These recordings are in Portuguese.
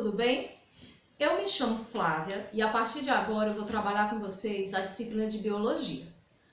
tudo bem? Eu me chamo Flávia e a partir de agora eu vou trabalhar com vocês a disciplina de Biologia.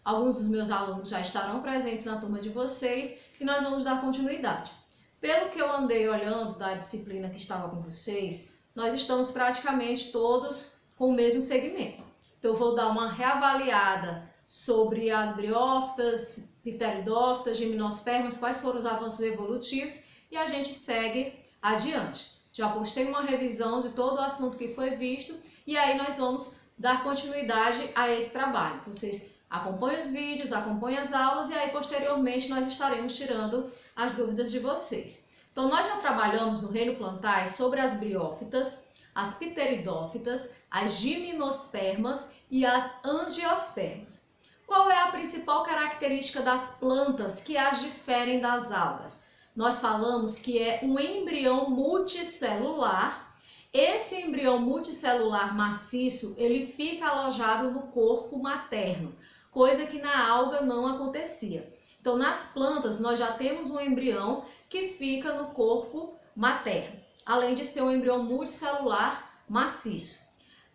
Alguns dos meus alunos já estarão presentes na turma de vocês e nós vamos dar continuidade. Pelo que eu andei olhando da disciplina que estava com vocês, nós estamos praticamente todos com o mesmo segmento. Então eu vou dar uma reavaliada sobre as briófitas, pteridófitas, gimnospermas, quais foram os avanços evolutivos e a gente segue adiante. Já postei uma revisão de todo o assunto que foi visto e aí nós vamos dar continuidade a esse trabalho. Vocês acompanhem os vídeos, acompanhem as aulas e aí posteriormente nós estaremos tirando as dúvidas de vocês. Então nós já trabalhamos no reino plantae sobre as briófitas, as pteridófitas, as gimnospermas e as angiospermas. Qual é a principal característica das plantas que as diferem das algas? Nós falamos que é um embrião multicelular. Esse embrião multicelular maciço, ele fica alojado no corpo materno, coisa que na alga não acontecia. Então, nas plantas, nós já temos um embrião que fica no corpo materno, além de ser um embrião multicelular maciço.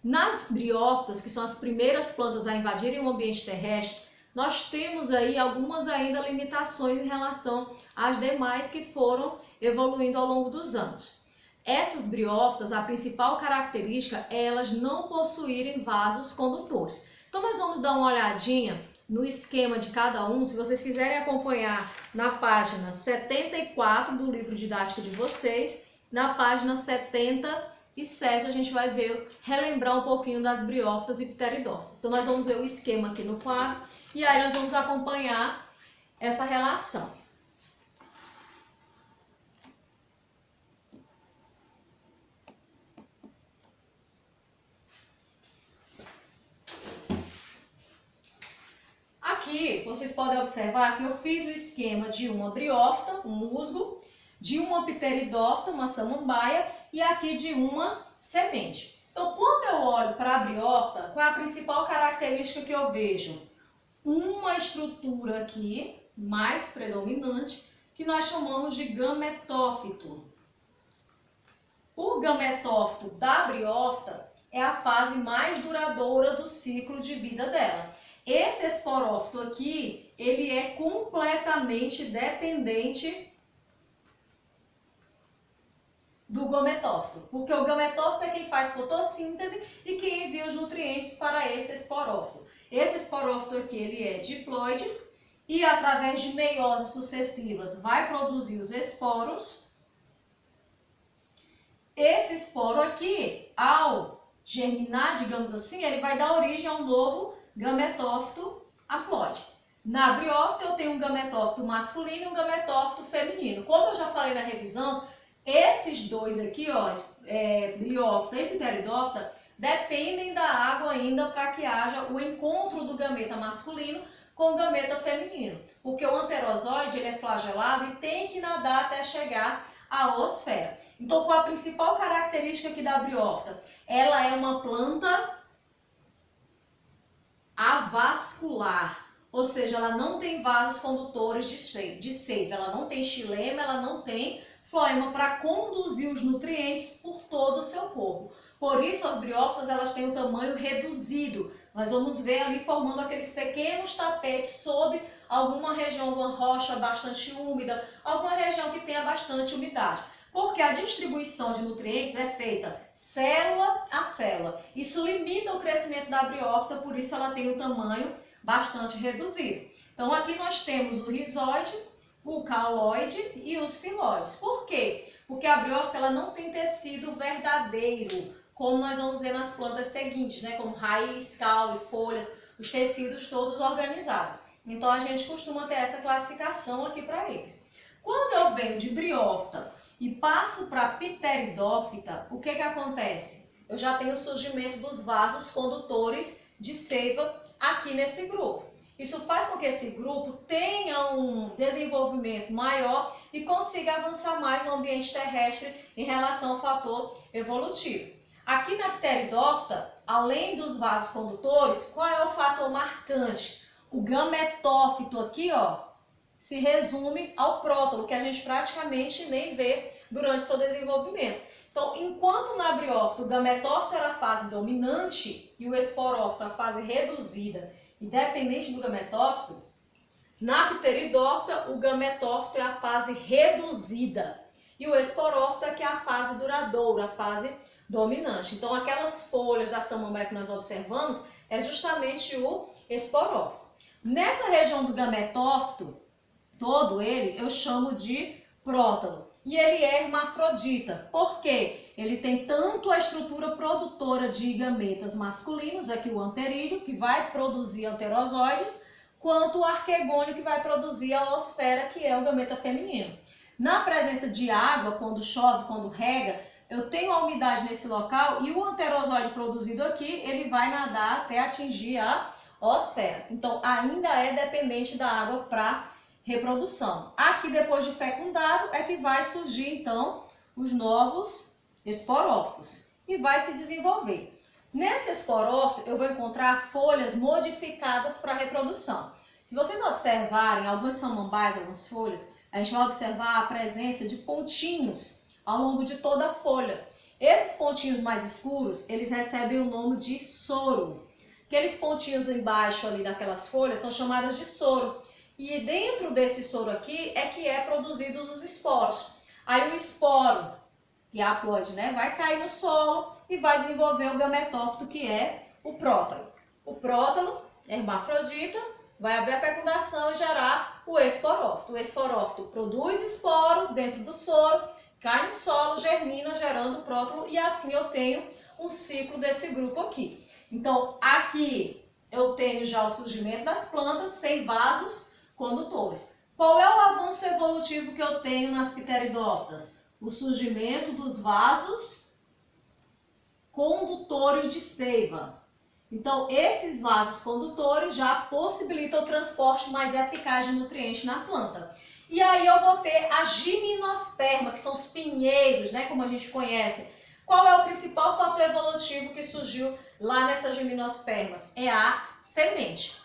Nas briófitas, que são as primeiras plantas a invadirem o ambiente terrestre, nós temos aí algumas ainda limitações em relação às demais que foram evoluindo ao longo dos anos. Essas briófitas, a principal característica é elas não possuírem vasos condutores. Então nós vamos dar uma olhadinha no esquema de cada um. Se vocês quiserem acompanhar na página 74 do livro didático de vocês, na página 77 a gente vai ver, relembrar um pouquinho das briófitas e pteridófitas. Então nós vamos ver o esquema aqui no quadro. E aí nós vamos acompanhar essa relação. Aqui vocês podem observar que eu fiz o esquema de uma briófita, um musgo, de uma pteridófita, uma samambaia, e aqui de uma semente. Então, quando eu olho para a briófita, qual é a principal característica que eu vejo? Uma estrutura aqui, mais predominante, que nós chamamos de gametófito. O gametófito da briófita é a fase mais duradoura do ciclo de vida dela. Esse esporófito aqui, ele é completamente dependente do gametófito, porque o gametófito é quem faz fotossíntese e quem envia os nutrientes para esse esporófito. Esse esporófito aqui, ele é diploide e através de meioses sucessivas vai produzir os esporos. Esse esporo aqui, ao germinar, digamos assim, ele vai dar origem a um novo gametófito haploide. Na briófita eu tenho um gametófito masculino e um gametófito feminino. Como eu já falei na revisão, esses dois aqui, ó, briófita e pteridófita, dependem da água ainda para que haja o encontro do gameta masculino com o gameta feminino. Porque o anterozoide ele é flagelado e tem que nadar até chegar à oosfera. Então, qual a principal característica aqui da briófita? Ela é uma planta avascular, ou seja, ela não tem vasos condutores de seiva, ela não tem xilema, ela não tem floema para conduzir os nutrientes por todo o seu corpo. Por isso as briófitas elas têm um tamanho reduzido. Nós vamos ver ali formando aqueles pequenos tapetes sob alguma região, alguma rocha bastante úmida, alguma região que tenha bastante umidade. Porque a distribuição de nutrientes é feita célula a célula. Isso limita o crescimento da briófita, por isso ela tem um tamanho bastante reduzido. Então aqui nós temos o rizóide, o cauloide e os filóides. Por quê? Porque a briófita ela não tem tecido verdadeiro, como nós vamos ver nas plantas seguintes, né? Como raiz, caule, folhas, os tecidos todos organizados. Então a gente costuma ter essa classificação aqui para eles. Quando eu venho de briófita e passo para pteridófita, o que acontece? Eu já tenho o surgimento dos vasos condutores de seiva aqui nesse grupo. Isso faz com que esse grupo tenha um desenvolvimento maior e consiga avançar mais no ambiente terrestre em relação ao fator evolutivo. Aqui na pteridófita, além dos vasos condutores, qual é o fator marcante? O gametófito aqui, ó, se resume ao prótalo, que a gente praticamente nem vê durante o seu desenvolvimento. Então, enquanto na briófita o gametófito era a fase dominante e o esporófito a fase reduzida, independente do gametófito, na pteridófita o gametófito é a fase reduzida e o esporófito é que é a fase duradoura, a fase dominante. Então, aquelas folhas da samambaia que nós observamos é justamente o esporófito. Nessa região do gametófito, todo ele eu chamo de prótalo. E ele é hermafrodita. Por quê? Ele tem tanto a estrutura produtora de gametas masculinos, aqui o anterídeo, que vai produzir anterozoides, quanto o arquegônio, que vai produzir a oosfera, que é o gameta feminino. Na presença de água, quando chove, quando rega, eu tenho a umidade nesse local e o anterozoide produzido aqui, ele vai nadar até atingir a oosfera. Então, ainda é dependente da água para reprodução. Aqui, depois de fecundado, é que vai surgir, então, os novos esporófitos e vai se desenvolver. Nesse esporófito, eu vou encontrar folhas modificadas para reprodução. Se vocês observarem algumas samambaias, algumas folhas, a gente vai observar a presença de pontinhos ao longo de toda a folha. Esses pontinhos mais escuros, eles recebem o nome de soro. Aqueles pontinhos embaixo ali daquelas folhas são chamadas de soro. E dentro desse soro aqui é que é produzidos os esporos. Aí o esporo, que é haploide, né, vai cair no solo e vai desenvolver o gametófito, que é o prótalo. O prótalo é hermafrodita, vai haver a fecundação e gerar o esporófito. O esporófito produz esporos dentro do soro, cai no solo, germina, gerando o prótalo, e assim eu tenho um ciclo desse grupo aqui. Então, aqui eu tenho já o surgimento das plantas sem vasos condutores. Qual é o avanço evolutivo que eu tenho nas pteridófitas? O surgimento dos vasos condutores de seiva. Então, esses vasos condutores já possibilitam o transporte mais eficaz de nutrientes na planta. E aí eu vou ter a gimnosperma, que são os pinheiros, né, como a gente conhece. Qual é o principal fator evolutivo que surgiu lá nessas gimnospermas? É a semente.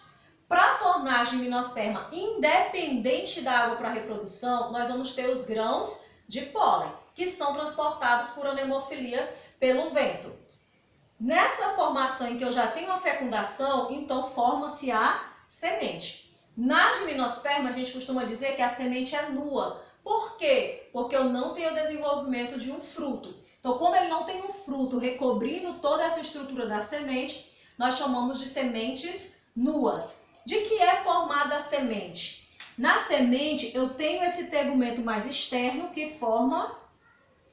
Para tornar a gimnosperma independente da água para reprodução, nós vamos ter os grãos de pólen, que são transportados por anemofilia pelo vento. Nessa formação em que eu já tenho a fecundação, então forma-se a semente. Na gimnosperma, a gente costuma dizer que a semente é nua. Por quê? Porque eu não tenho o desenvolvimento de um fruto. Então, como ele não tem um fruto recobrindo toda essa estrutura da semente, nós chamamos de sementes nuas. De que é formada a semente? Na semente, eu tenho esse tegumento mais externo que forma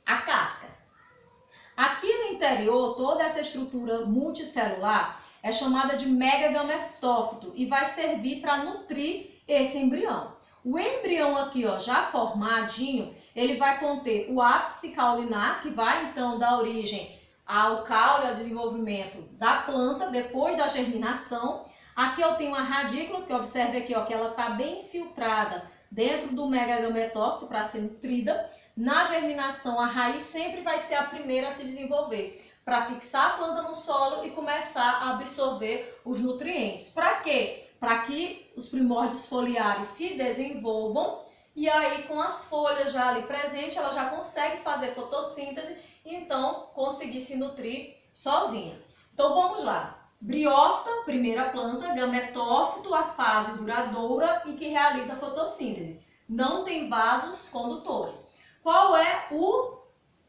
a casca. Aqui no interior, toda essa estrutura multicelular é chamada de megagametófito e vai servir para nutrir esse embrião. O embrião aqui, ó, já formadinho, ele vai conter o ápice caulinar, que vai então dar origem ao caule, ao desenvolvimento da planta depois da germinação. Aqui eu tenho a radícula, que observe aqui, ó, que ela está bem infiltrada dentro do megagametófito para ser nutrida. Na germinação, a raiz sempre vai ser a primeira a se desenvolver, para fixar a planta no solo e começar a absorver os nutrientes. Para quê? Para que os primórdios foliares se desenvolvam e aí com as folhas já ali presentes, ela já consegue fazer fotossíntese e então conseguir se nutrir sozinha. Então vamos lá. Briófita, primeira planta, gametófito, a fase duradoura e que realiza a fotossíntese. Não tem vasos condutores. Qual é o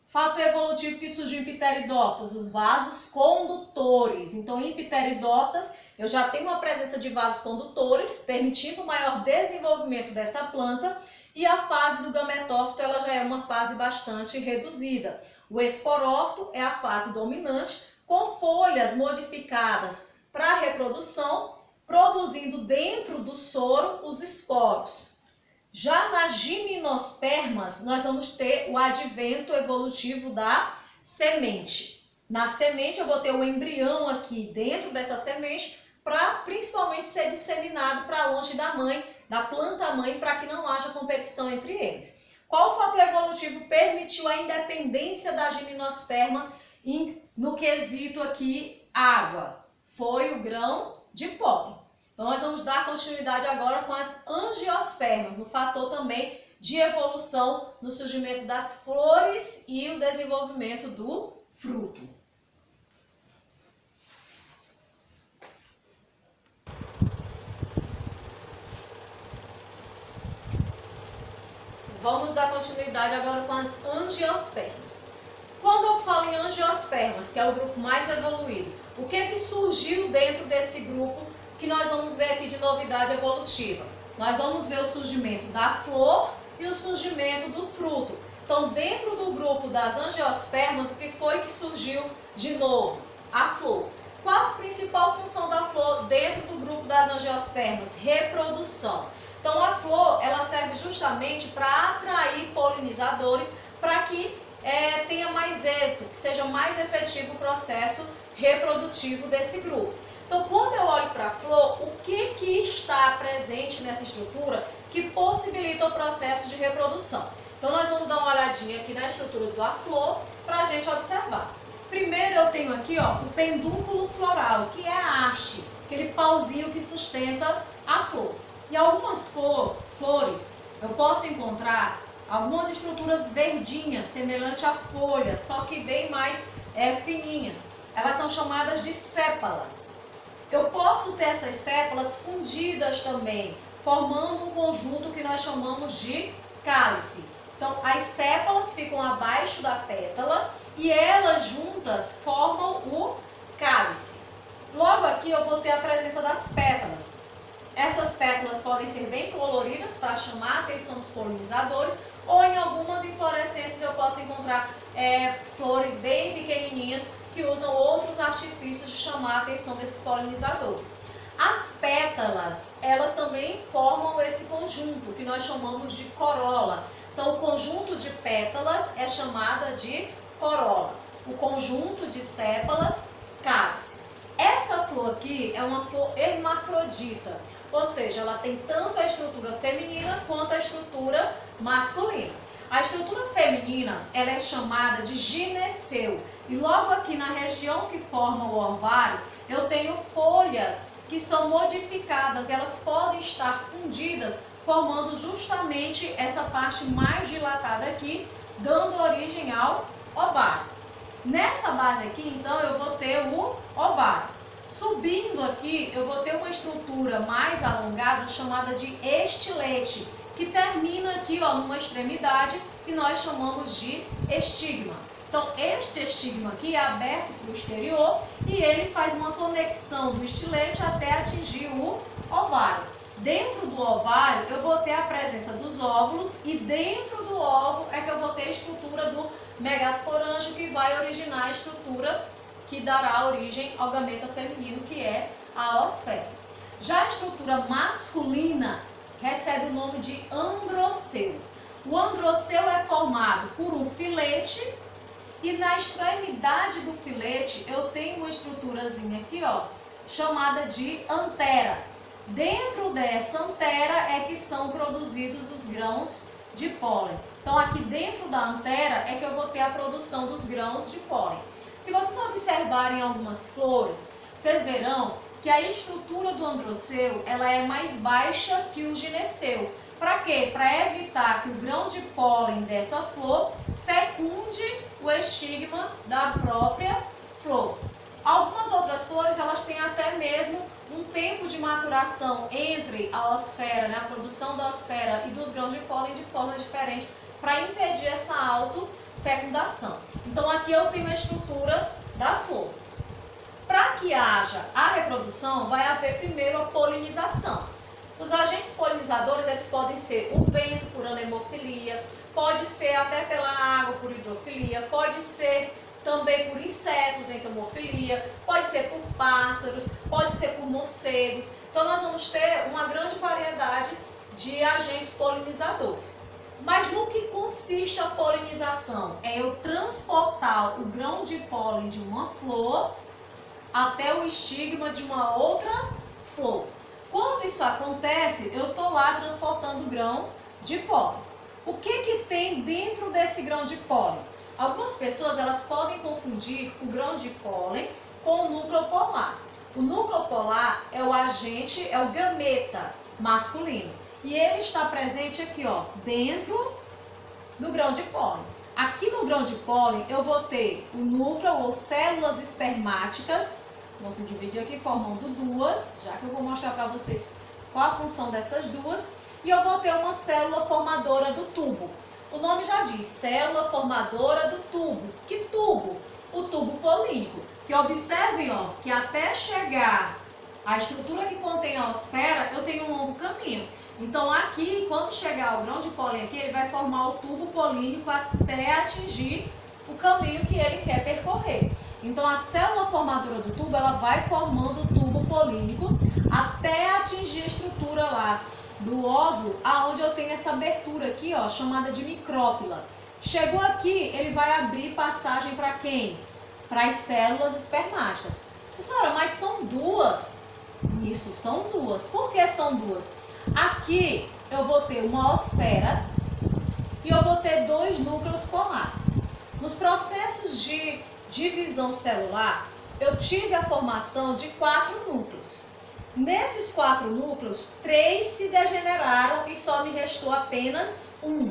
fator evolutivo que surgiu em pteridófitas? Os vasos condutores. Então, em pteridófitas, eu já tenho uma presença de vasos condutores, permitindo o maior desenvolvimento dessa planta, e a fase do gametófito ela já é uma fase bastante reduzida. O esporófito é a fase dominante, com folhas modificadas para a reprodução, produzindo dentro do soro os esporos. Já nas gimnospermas, nós vamos ter o advento evolutivo da semente. Na semente, eu vou ter o embrião aqui dentro dessa semente, para principalmente ser disseminado para longe da mãe, da planta-mãe, para que não haja competição entre eles. Qual fator evolutivo permitiu a independência da gimnosperma no quesito aqui água? Foi o grão de pólen. Então, nós vamos dar continuidade agora com as angiospermas, no fator também de evolução no surgimento das flores e o desenvolvimento do fruto. Vamos dar continuidade agora com as angiospermas. Quando eu falo em angiospermas, que é o grupo mais evoluído, o que é que surgiu dentro desse grupo que nós vamos ver aqui de novidade evolutiva? Nós vamos ver o surgimento da flor e o surgimento do fruto. Então, dentro do grupo das angiospermas, o que foi que surgiu de novo? A flor. Qual a principal função da flor dentro do grupo das angiospermas? Reprodução. Então, a flor, ela serve justamente para atrair polinizadores, para que tenha mais êxito, que seja mais efetivo o processo reprodutivo desse grupo. Então, quando eu olho para a flor, o que está presente nessa estrutura que possibilita o processo de reprodução? Então, nós vamos dar uma olhadinha aqui na estrutura da flor para a gente observar. Primeiro, eu tenho aqui o pedúnculo floral, que é a haste, aquele pauzinho que sustenta a flor. E algumas flores, eu posso encontrar algumas estruturas verdinhas, semelhante à folha, só que bem mais fininhas. Elas são chamadas de sépalas. Eu posso ter essas sépalas fundidas também, formando um conjunto que nós chamamos de cálice. Então, as sépalas ficam abaixo da pétala e elas juntas formam o cálice. Logo aqui eu vou ter a presença das pétalas. Essas pétalas podem ser bem coloridas para chamar a atenção dos polinizadores, ou em algumas inflorescências eu posso encontrar flores bem pequenininhas que usam outros artifícios de chamar a atenção desses polinizadores. As pétalas, elas também formam esse conjunto que nós chamamos de corola. Então, o conjunto de pétalas é chamada de corola. O conjunto de sépalas, cálice. Essa flor aqui é uma flor hermafrodita, ou seja, ela tem tanto a estrutura feminina quanto a estrutura masculina. A estrutura feminina, ela é chamada de gineceu. E logo aqui na região que forma o ovário, eu tenho folhas que são modificadas, elas podem estar fundidas, formando justamente essa parte mais dilatada aqui, dando origem ao ovário. Nessa base aqui, então, eu vou ter o ovário. Subindo aqui, eu vou ter uma estrutura mais alongada chamada de estilete, que termina aqui numa extremidade que nós chamamos de estigma. Então, este estigma aqui é aberto para o exterior e ele faz uma conexão do estilete até atingir o ovário. Dentro do ovário, eu vou ter a presença dos óvulos e dentro do óvulo é que eu vou ter a estrutura do megasporângio, que vai originar a estrutura que dará origem ao gameta feminino, que é a oosfera. Já a estrutura masculina recebe o nome de androceu. O androceu é formado por um filete e na extremidade do filete eu tenho uma estruturazinha aqui, chamada de antera. Dentro dessa antera é que são produzidos os grãos de pólen. Então, aqui dentro da antera é que eu vou ter a produção dos grãos de pólen. Se vocês observarem algumas flores, vocês verão que a estrutura do androceu ela é mais baixa que o gineceu. Para quê? Para evitar que o grão de pólen dessa flor fecunde o estigma da própria flor. Algumas outras flores elas têm até mesmo um tempo de maturação entre a oosfera, a produção da oosfera e dos grãos de pólen de forma diferente para impedir essa autofecundação. Então aqui eu tenho a estrutura da flor. Para que haja a reprodução, vai haver primeiro a polinização. Os agentes polinizadores eles podem ser o vento por anemofilia, pode ser até pela água por hidrofilia, pode ser também por insetos, entomofilia, pode ser por pássaros, pode ser por morcegos. Então nós vamos ter uma grande variedade de agentes polinizadores. Mas no que consiste a polinização? É eu transportar o grão de pólen de uma flor até o estigma de uma outra flor. Quando isso acontece, eu estou lá transportando o grão de pólen. O que tem dentro desse grão de pólen? Algumas pessoas elas podem confundir o grão de pólen com o núcleo polar. O núcleo polar é o agente, é o gameta masculino. e ele está presente aqui, ó, dentro do grão de pólen. Aqui no grão de pólen eu vou ter o núcleo ou células espermáticas, vão se dividir aqui formando duas, já que eu vou mostrar para vocês qual a função dessas duas, e eu vou ter uma célula formadora do tubo. O nome já diz, célula formadora do tubo. Que tubo? O tubo polínico. Que observem, ó, que até chegar à estrutura que contém a osfera, eu tenho um longo caminho. Então aqui, quando chegar o grão de pólen aqui, ele vai formar o tubo polínico até atingir o caminho que ele quer percorrer. Então a célula formadora do tubo, ela vai formando o tubo polínico até atingir a estrutura lá do óvulo, aonde eu tenho essa abertura aqui, ó, chamada de micrópila. Chegou aqui, ele vai abrir passagem para quem? Para as células espermáticas. Professora, mas são duas? Isso, são duas. Por que são duas? Aqui eu vou ter uma osfera e eu vou ter dois núcleos polares. Nos processos de divisão celular, eu tive a formação de 4 núcleos. Nesses 4 núcleos, 3 se degeneraram e só me restou apenas um.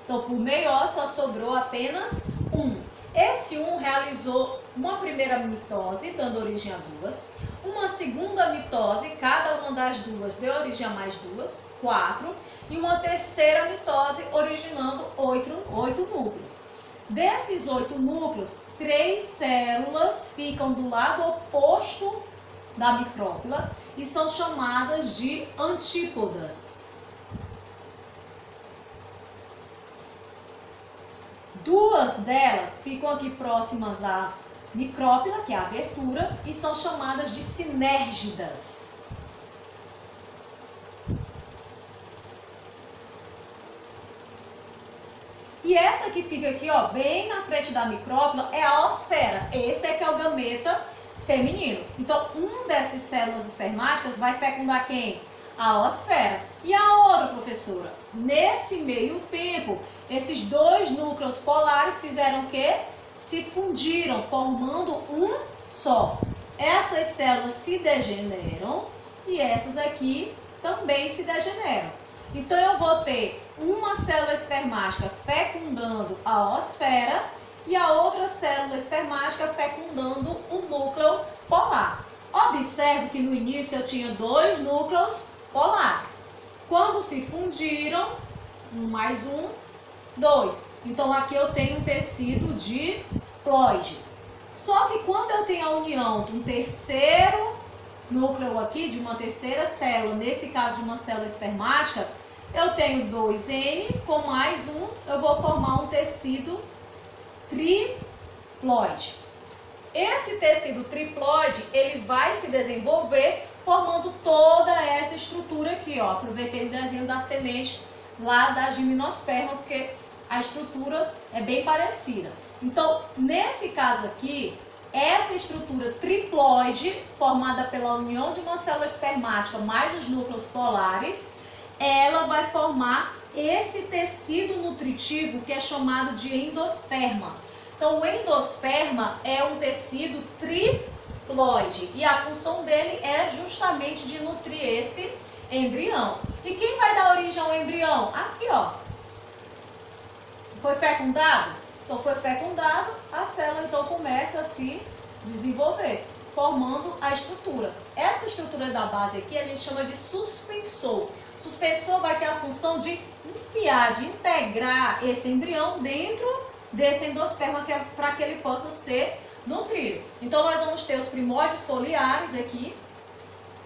Então, por meiose, só sobrou apenas um. Esse um realizou uma primeira mitose, dando origem a 2. Uma segunda mitose, cada uma das duas deu origem a mais 2, 4. E uma terceira mitose, originando 8 núcleos. Desses 8 núcleos, 3 células ficam do lado oposto da micrópila e são chamadas de antípodas. Duas delas ficam aqui próximas à micrópila, que é a abertura, e são chamadas de sinérgidas. E essa que fica aqui, ó, bem na frente da micrópila, é a osfera. Esse é que é o gameta feminino. Então, dessas células espermáticas vai fecundar quem? A osfera. E a outra, professora? Nesse meio tempo, esses dois núcleos polares fizeram o quê? Se fundiram, formando um só. Essas células se degeneram e essas aqui também se degeneram. Então, eu vou ter uma célula espermática fecundando a osfera e a outra célula espermática fecundando o núcleo polar. Observe que no início eu tinha 2 núcleos polares. Quando se fundiram, 1 mais 1, 2. Então aqui eu tenho um tecido diploide. Só que quando eu tenho a união de um terceiro núcleo aqui, de uma terceira célula, nesse caso de uma célula espermática, eu tenho 2N com mais 1, eu vou formar um tecido triploide. Esse tecido triploide, ele vai se desenvolver formando toda essa estrutura aqui, ó. Aproveitei o desenho da semente lá da gimnosperma, porque a estrutura é bem parecida. Então, nesse caso aqui, essa estrutura triploide, formada pela união de uma célula espermática mais os núcleos polares, ela vai formar esse tecido nutritivo que é chamado de endosperma. Então, o endosperma é um tecido triploide e a função dele é justamente de nutrir esse embrião. E quem vai dar origem ao embrião? Aqui, ó. Foi fecundado? Então, foi fecundado, a célula então começa a se desenvolver, formando a estrutura. Essa estrutura da base aqui a gente chama de suspensor. Suspensor vai ter a função de enfiar, de integrar esse embrião dentro desse endosperma para que ele possa ser nutrido. Então, nós vamos ter os primórdios foliares aqui,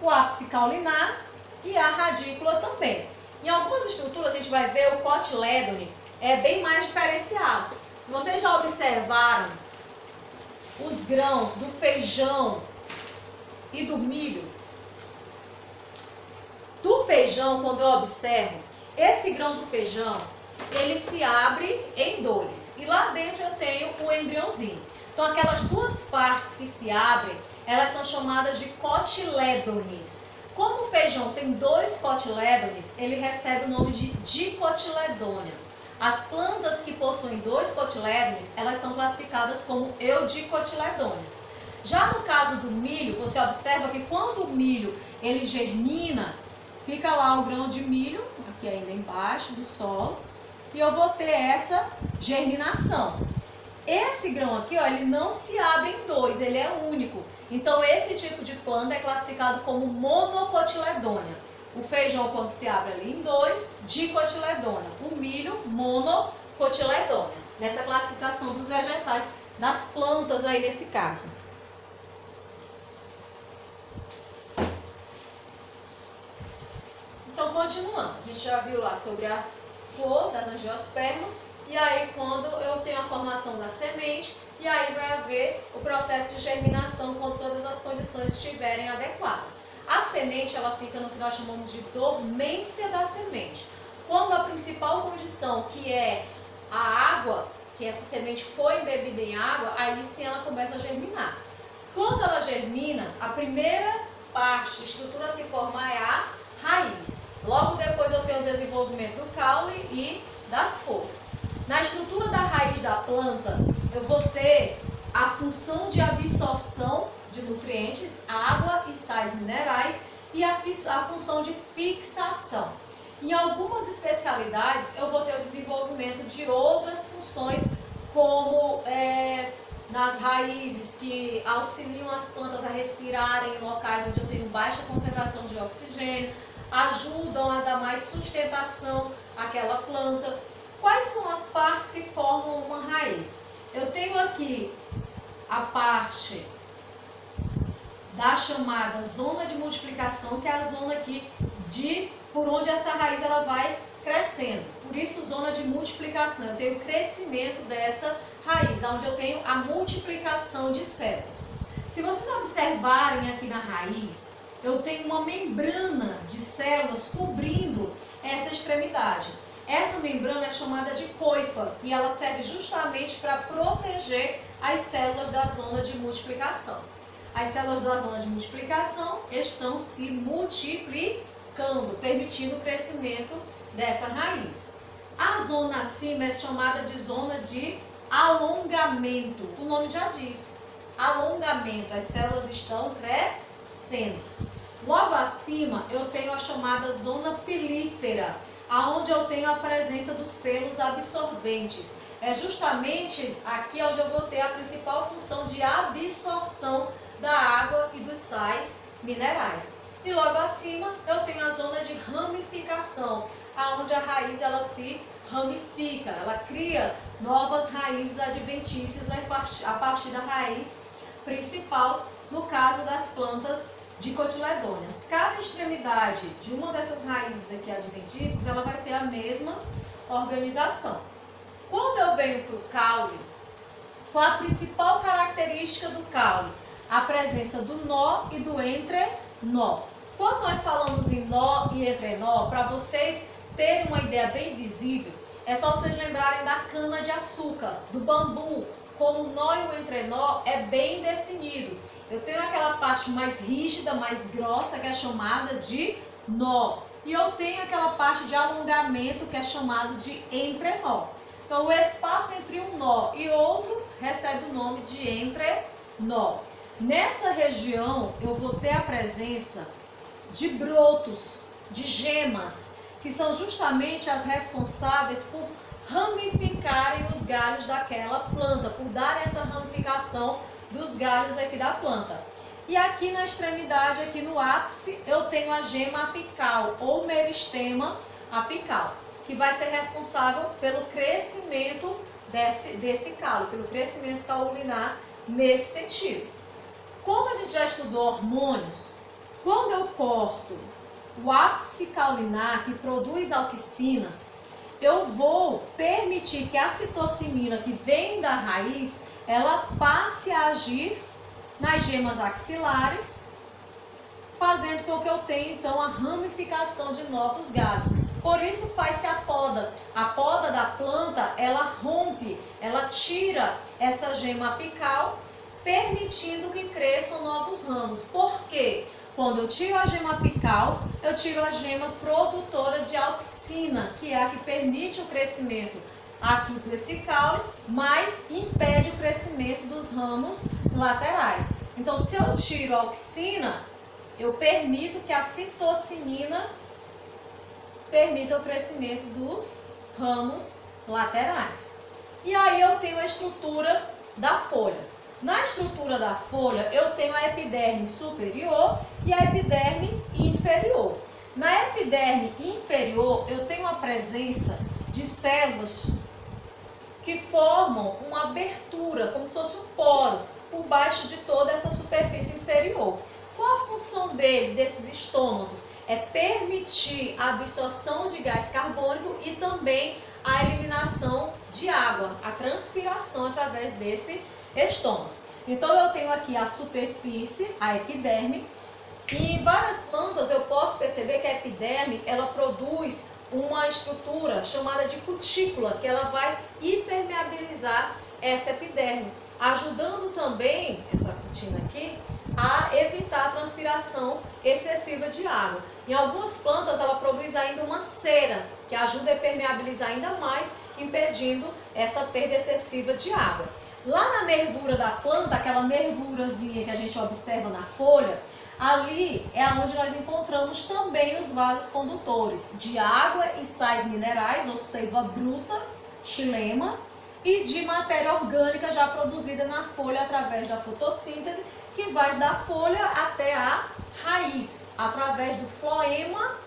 o ápice caulinar e a radícula também. Em algumas estruturas a gente vai ver o cotilédone é bem mais diferenciado. Se vocês já observaram os grãos do feijão e do milho, do feijão, quando eu observo, esse grão do feijão, ele se abre em 2. E lá dentro eu tenho o embriãozinho. Então, aquelas duas partes que se abrem, elas são chamadas de cotilédones. Como o feijão tem 2 cotilédones, ele recebe o nome de dicotiledônea. As plantas que possuem 2 cotilédones, elas são classificadas como eudicotiledôneas. Já no caso do milho, você observa que quando o milho ele germina, Fica lá o grão de milho, aqui ainda embaixo do solo, e eu vou ter essa germinação. Esse grão aqui, ó, ele não se abre em dois, ele é único. Então esse tipo de planta é classificado como monocotiledônia. O feijão, quando se abre ali em dois, dicotiledônia. O milho, monocotiledônia. Nessa classificação dos vegetais, das plantas aí nesse caso. Então, continuando, a gente já viu lá sobre a flor das angiospermas, e aí quando eu tenho a formação da semente, e aí vai haver o processo de germinação quando todas as condições estiverem adequadas. A semente, ela fica no que nós chamamos de dormência da semente. Quando a principal condição, que é a água, que essa semente foi embebida em água, aí sim ela começa a germinar. Quando ela germina, a primeira parte, a estrutura a se formar é a raiz. Logo depois eu tenho o desenvolvimento do caule e das folhas. Na estrutura da raiz da planta, eu vou ter a função de absorção de nutrientes, água e sais minerais, e a função de fixação. Em algumas especialidades, eu vou ter o desenvolvimento de outras funções, como nas raízes, que auxiliam as plantas a respirarem em locais onde eu tenho baixa concentração de oxigênio, ajudam a dar mais sustentação àquela planta. Quais são as partes que formam uma raiz? Eu tenho aqui a parte da chamada zona de multiplicação, que é a zona aqui por onde essa raiz ela vai crescendo. Por isso, zona de multiplicação. Eu tenho o crescimento dessa raiz, onde eu tenho a multiplicação de células. Se vocês observarem aqui na raiz, eu tenho uma membrana de células cobrindo essa extremidade. Essa membrana é chamada de coifa e ela serve justamente para proteger as células da zona de multiplicação. As células da zona de multiplicação estão se multiplicando, permitindo o crescimento dessa raiz. A zona acima é chamada de zona de alongamento. O nome já diz, alongamento, as células estão crescendo. Logo acima eu tenho a chamada zona pilífera, aonde eu tenho a presença dos pelos absorventes. É justamente aqui onde eu vou ter a principal função de absorção da água e dos sais minerais. E logo acima eu tenho a zona de ramificação, aonde a raiz ela se ramifica, ela cria novas raízes adventícias a partir da raiz principal, no caso das plantas dicotiledôneas. Cada extremidade de uma dessas raízes aqui adventícias, ela vai ter a mesma organização. Quando eu venho para o caule, qual a principal característica do caule? A presença do nó e do entrenó. Quando nós falamos em nó e entrenó, para vocês terem uma ideia bem visível, é só vocês lembrarem da cana-de-açúcar, do bambu, como o nó e o entrenó é bem definido. Eu tenho aquela parte mais rígida, mais grossa, que é chamada de nó. E eu tenho aquela parte de alongamento, que é chamado de entrenó. Então, o espaço entre um nó e outro recebe o nome de entrenó. Nessa região, eu vou ter a presença de brotos, de gemas, que são justamente as responsáveis por ramificarem os galhos daquela planta, por dar essa ramificação dos galhos aqui da planta. E aqui na extremidade, aqui no ápice, eu tenho a gema apical ou meristema apical, que vai ser responsável pelo crescimento desse calo, pelo crescimento caulinar nesse sentido. Como a gente já estudou hormônios, quando eu corto o ápice caulinar que produz auxinas, eu vou permitir que a citocinina que vem da raiz, ela passe a agir nas gemas axilares, fazendo com que eu tenha então a ramificação de novos galhos. Por isso faz-se a poda. A poda da planta, ela rompe, ela tira essa gema apical, permitindo que cresçam novos ramos. Por quê? Quando eu tiro a gema apical, eu tiro a gema produtora de auxina, que é a que permite o crescimento aqui desse caule, mas impede o crescimento dos ramos laterais. Então, se eu tiro a auxina, eu permito que a citocinina permita o crescimento dos ramos laterais. E aí eu tenho a estrutura da folha. Na estrutura da folha eu tenho a epiderme superior e a epiderme inferior. Na epiderme inferior eu tenho a presença de células que formam uma abertura, como se fosse um poro, por baixo de toda essa superfície inferior. Qual a função desses estômatos? É permitir a absorção de gás carbônico e também a eliminação de água, a transpiração através desse estômago. Então eu tenho aqui a superfície, a epiderme, e em várias plantas eu posso perceber que a epiderme ela produz uma estrutura chamada de cutícula, que ela vai impermeabilizar essa epiderme, ajudando também, essa cutina aqui, a evitar a transpiração excessiva de água. Em algumas plantas ela produz ainda uma cera, que ajuda a permeabilizar ainda mais, impedindo essa perda excessiva de água. Lá na nervura da planta, aquela nervurazinha que a gente observa na folha, ali é onde nós encontramos também os vasos condutores de água e sais minerais, ou seiva bruta, xilema, e de matéria orgânica já produzida na folha através da fotossíntese, que vai da folha até a raiz, através do floema,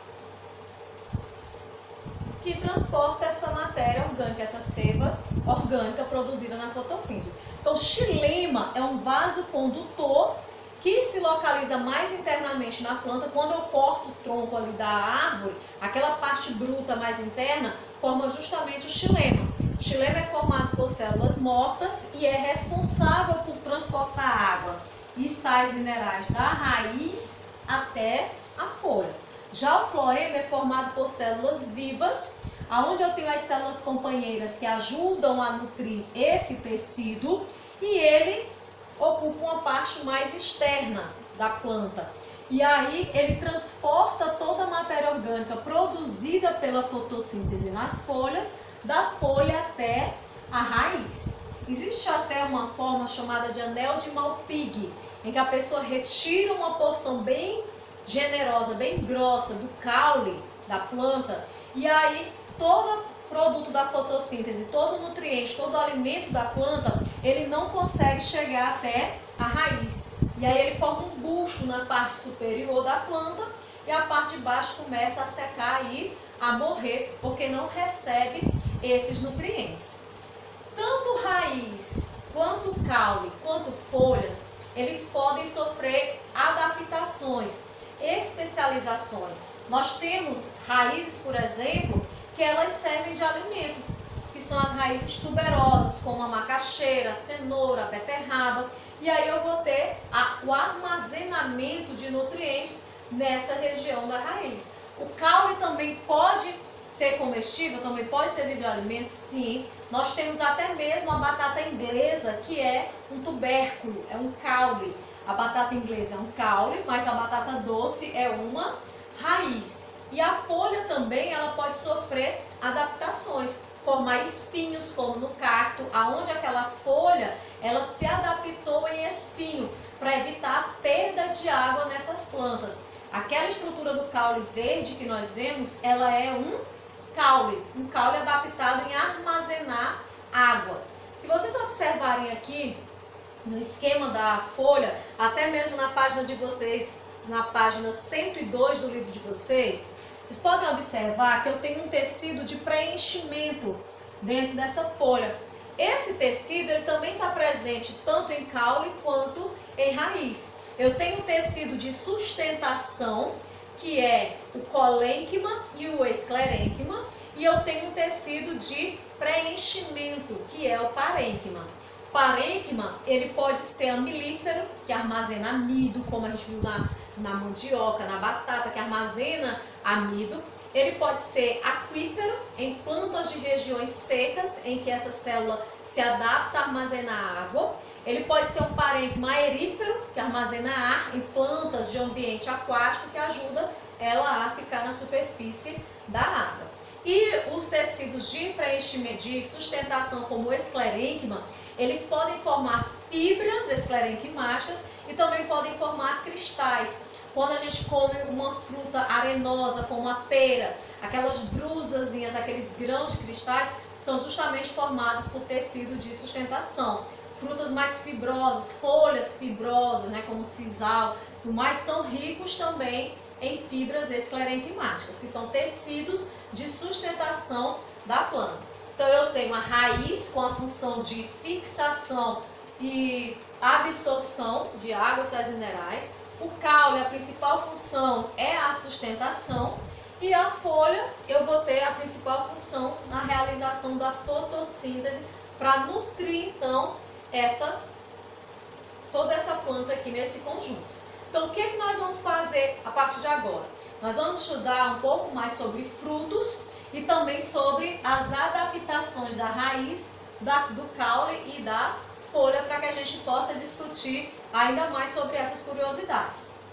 que transporta essa matéria orgânica, essa seiva orgânica produzida na fotossíntese. Então, o xilema é um vaso condutor que se localiza mais internamente na planta. Quando eu corto o tronco ali da árvore, aquela parte bruta mais interna forma justamente o xilema. O xilema é formado por células mortas e é responsável por transportar água e sais minerais da raiz até a folha. Já o floema é formado por células vivas, onde eu tenho as células companheiras que ajudam a nutrir esse tecido, e ele ocupa uma parte mais externa da planta. E aí ele transporta toda a matéria orgânica produzida pela fotossíntese nas folhas, da folha até a raiz. Existe até uma forma chamada de anel de Malpighi, em que a pessoa retira uma porção bem generosa, bem grossa do caule da planta, e aí todo produto da fotossíntese, todo nutriente, todo alimento da planta, ele não consegue chegar até a raiz. E aí ele forma um bucho na parte superior da planta e a parte de baixo começa a secar e a morrer, porque não recebe esses nutrientes. Tanto raiz, quanto caule, quanto folhas, eles podem sofrer adaptações, especializações. Nós temos raízes, por exemplo, que elas servem de alimento, que são as raízes tuberosas, como a macaxeira, a cenoura, a beterraba, e aí eu vou ter o armazenamento de nutrientes nessa região da raiz. O caule também pode ser comestível, também pode servir de alimento, sim. Nós temos até mesmo a batata inglesa, que é um tubérculo, é um caule. A batata inglesa é um caule, mas a batata doce é uma raiz. E a folha também, ela pode sofrer adaptações, formar espinhos, como no cacto, aonde aquela folha, ela se adaptou em espinho, para evitar a perda de água nessas plantas. Aquela estrutura do caule verde que nós vemos, ela é um caule adaptado em armazenar água. Se vocês observarem aqui, no esquema da folha, até mesmo na página de vocês, na página 102 do livro de vocês podem observar que eu tenho um tecido de preenchimento dentro dessa folha. Esse tecido ele também está presente tanto em caule quanto em raiz. Eu tenho um tecido de sustentação, que é o colênquima e o esclerênquima, e eu tenho um tecido de preenchimento, que é o parênquima. O parênquima, ele pode ser amilífero, que armazena amido, como a gente viu na mandioca, na batata, que armazena amido. Ele pode ser aquífero, em plantas de regiões secas, em que essa célula se adapta a armazenar água. Ele pode ser um parênquima aerífero, que armazena ar, em plantas de ambiente aquático, que ajuda ela a ficar na superfície da água. E os tecidos de preenchimento, de sustentação, como o esclerênquima, eles podem formar fibras esclerenquimáticas e também podem formar cristais. quando a gente come uma fruta arenosa, como a pera, aquelas brusazinhas, aqueles grãos de cristais, são justamente formados por tecido de sustentação. Frutas mais fibrosas, folhas fibrosas, né, como o sisal, mas são ricos também em fibras esclerenquimáticas, que são tecidos de sustentação da planta. Então eu tenho a raiz com a função de fixação e absorção de água e sais minerais. O caule, a principal função é a sustentação. E a folha, eu vou ter a principal função na realização da fotossíntese para nutrir, então, toda essa planta aqui nesse conjunto. Então, o que é que nós vamos fazer a partir de agora? Nós vamos estudar um pouco mais sobre frutos e também sobre as adaptações da raiz, do caule e da folha, para que a gente possa discutir ainda mais sobre essas curiosidades.